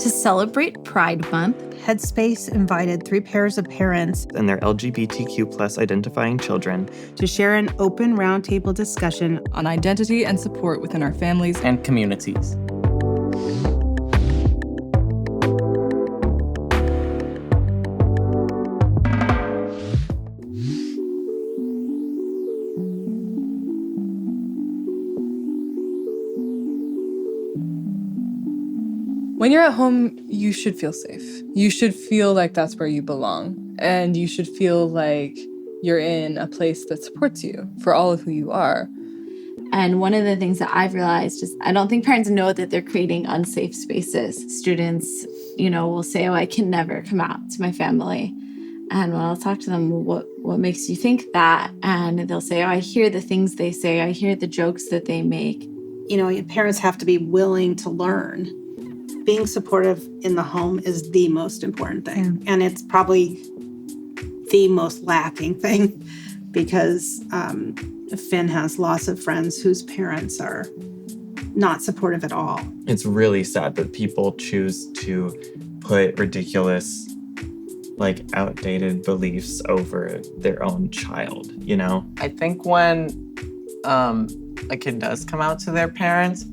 To celebrate Pride Month, Headspace invited 3 pairs of parents and their LGBTQ plus identifying children to share an open roundtable discussion on identity and support within our families and communities. When you're at home, you should feel safe. You should feel like that's where you belong. And you should feel like you're in a place that supports you for all of who you are. And one of the things that I've realized is I don't think parents know that they're creating unsafe spaces. Students, will say, oh, I can never come out to my family. And when I'll talk to them, well, what makes you think that? And they'll say, oh, I hear the things they say. I hear the jokes that they make. Parents have to be willing to learn. Being supportive in the home is the most important thing. And it's probably the most lacking thing because Finn has lots of friends whose parents are not supportive at all. It's really sad that people choose to put ridiculous, outdated beliefs over their own child, I think when a kid does come out to their parents,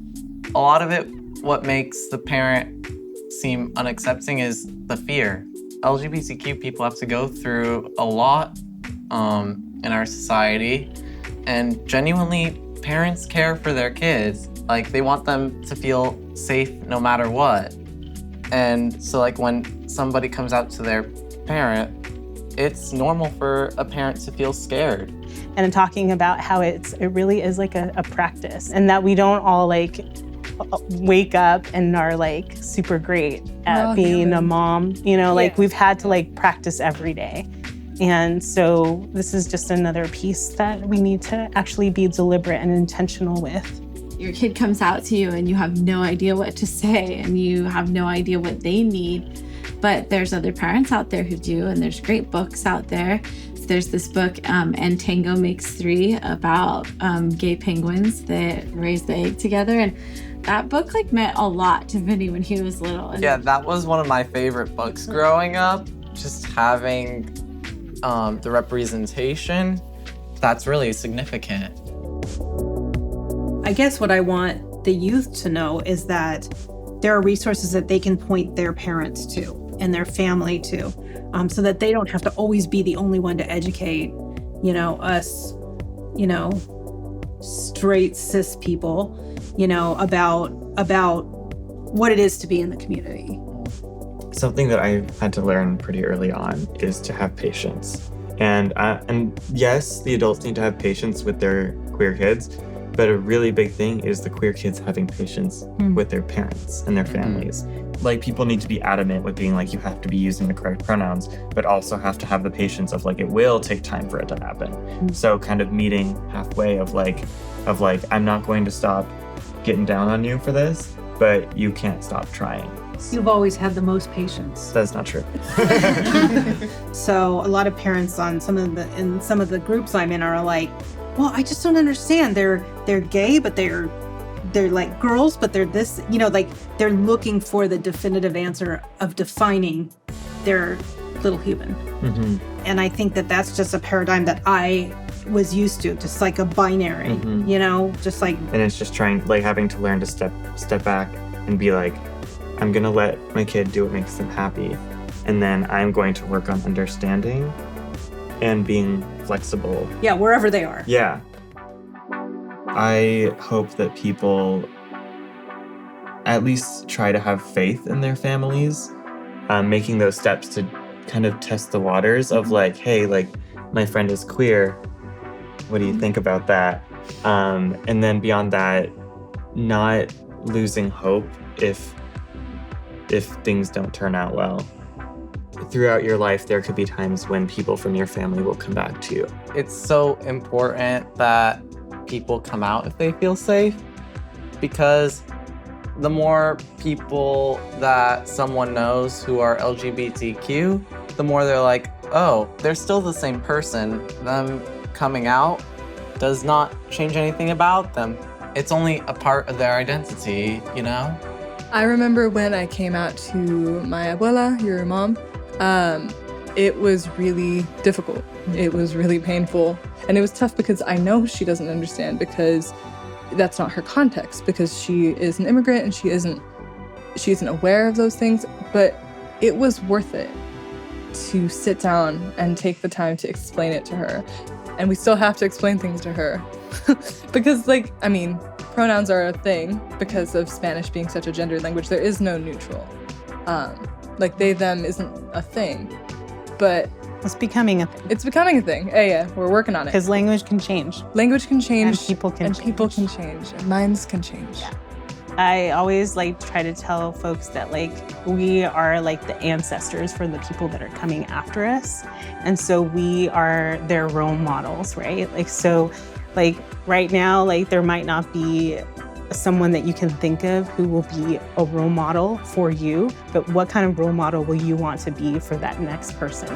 a lot of it, what makes the parent seem unaccepting is the fear. LGBTQ people have to go through a lot in our society, and genuinely, parents care for their kids. They want them to feel safe no matter what. And so, when somebody comes out to their parent, it's normal for a parent to feel scared. And talking about how it really is a practice, and that we don't all wake up and are super great at being a mom. We've had to practice every day. And so this is just another piece that we need to actually be deliberate and intentional with. Your kid comes out to you and you have no idea what to say and you have no idea what they need. But there's other parents out there who do, and there's great books out there. There's this book, And Tango Makes Three, about gay penguins that raise the egg together. And that book meant a lot to Vinny when he was little. Yeah, that was one of my favorite books growing up. Just having the representation, that's really significant. I guess what I want the youth to know is that there are resources that they can point their parents to and their family to, so that they don't have to always be the only one to educate, us, straight cis people, about what it is to be in the community. Something that I had to learn pretty early on is to have patience. And yes, the adults need to have patience with their queer kids, but a really big thing is the queer kids having patience with their parents and their families. People need to be adamant with being you have to be using the correct pronouns, but also have to have the patience of it will take time for it to happen. So kind of meeting halfway of I'm not going to stop getting down on you for this, but you can't stop trying. You've always had the most patience. That's not true. So a lot of parents in some of the groups I'm in are well, I just don't understand. They're gay, but they're girls, but they're this, they're looking for the definitive answer of defining their little human. Mm-hmm. And I think that that's just a paradigm that I was used to, just a binary, And it's just having to learn to step back and be I'm going to let my kid do what makes them happy. And then I'm going to work on understanding and being flexible. Yeah, wherever they are. Yeah. I hope that people at least try to have faith in their families, making those steps to kind of test the waters of hey, my friend is queer. What do you think about that? And then beyond that, not losing hope if things don't turn out well. Throughout your life, there could be times when people from your family will come back to you. It's so important that people come out if they feel safe, because the more people that someone knows who are LGBTQ, the more they're oh, they're still the same person. Them coming out does not change anything about them. It's only a part of their identity, I remember when I came out to my abuela, your mom, it was really difficult. It was really painful. And it was tough because I know she doesn't understand because that's not her context, because she is an immigrant and she isn't aware of those things. But it was worth it to sit down and take the time to explain it to her. And we still have to explain things to her because pronouns are a thing because of Spanish being such a gendered language. There is no neutral. They, them isn't a thing, but it's becoming a thing. It's becoming a thing. Yeah, we're working on it. Because language can change. Language can change. And people can change. And minds can change. Yeah. I always try to tell folks that we are the ancestors for the people that are coming after us. And so we are their role models, right? Right now, there might not be someone that you can think of who will be a role model for you, but what kind of role model will you want to be for that next person?